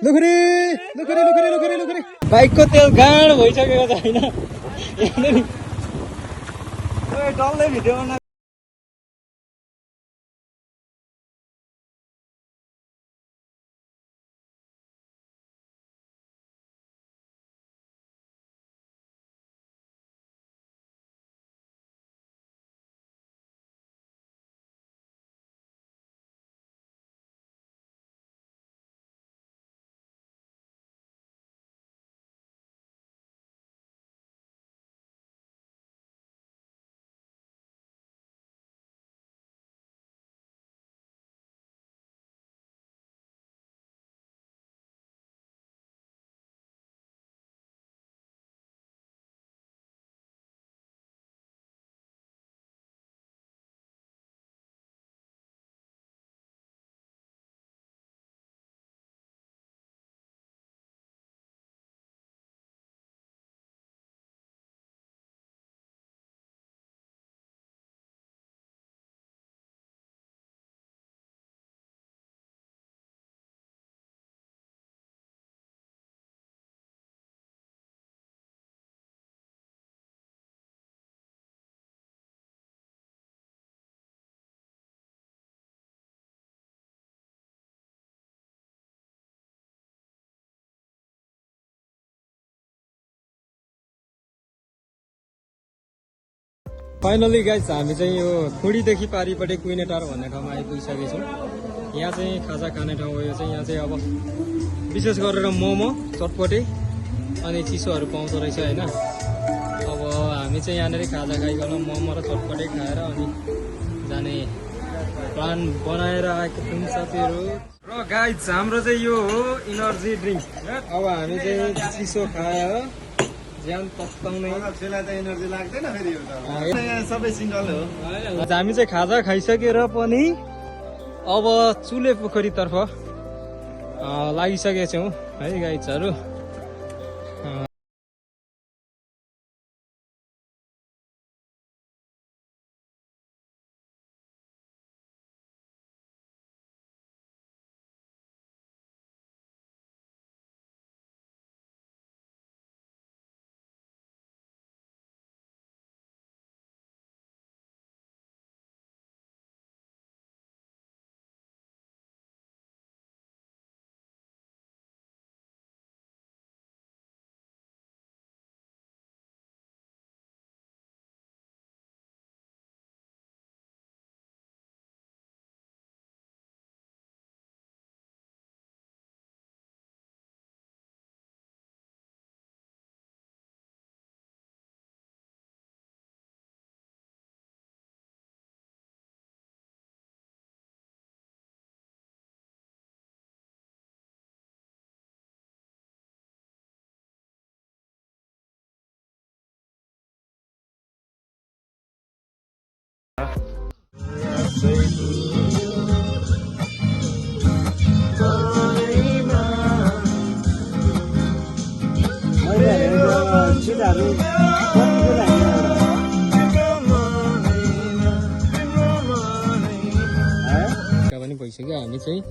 लुखुरी लुखुरी लुखुरी लुखुरी लुखुरी बाइकको तेल गाड भइसकेको छ होइन डल्लै भिडियो बना फाइनली गाइस हामी चाहिँ यो खुडीदेखि पारिपट्टि कुइनेटार भन्ने ठाउँमा आइपुगिसकेको छौँ। यहाँ चाहिँ खाजा खाने ठाउँ हो यो चाहिँ। यहाँ चाहिँ अब विशेष गरेर मोमो चटपटे अनि चिसोहरू पाउँदो रहेछ होइन। अब हामी चाहिँ यहाँनिर खाजा खाइकन मोमो र चटपटे खाएर अनि जाने प्लान बनाएर आएको छौँ साथीहरू। र गाइस हाम्रो चाहिँ यो हो इनर्जी ड्रिङ्क। अब हामी चाहिँ चिसो खाएर ज्यान तत्काउने एनर्जी लाग्दैन फेरि सबै सिङ्गल हो। हामी चाहिँ खाजा खाइसकेर पनि अब चुले पोखरीतर्फ लागिसकेका छौँ है गाइजहरू। पनि भइसक्यो हामी चाहिँ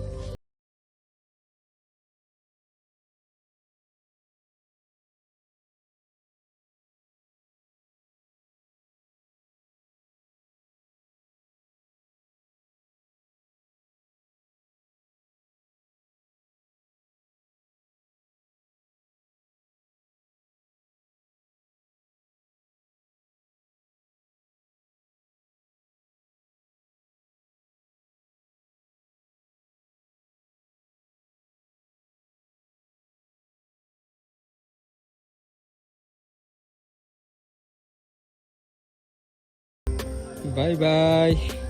बाई बाई।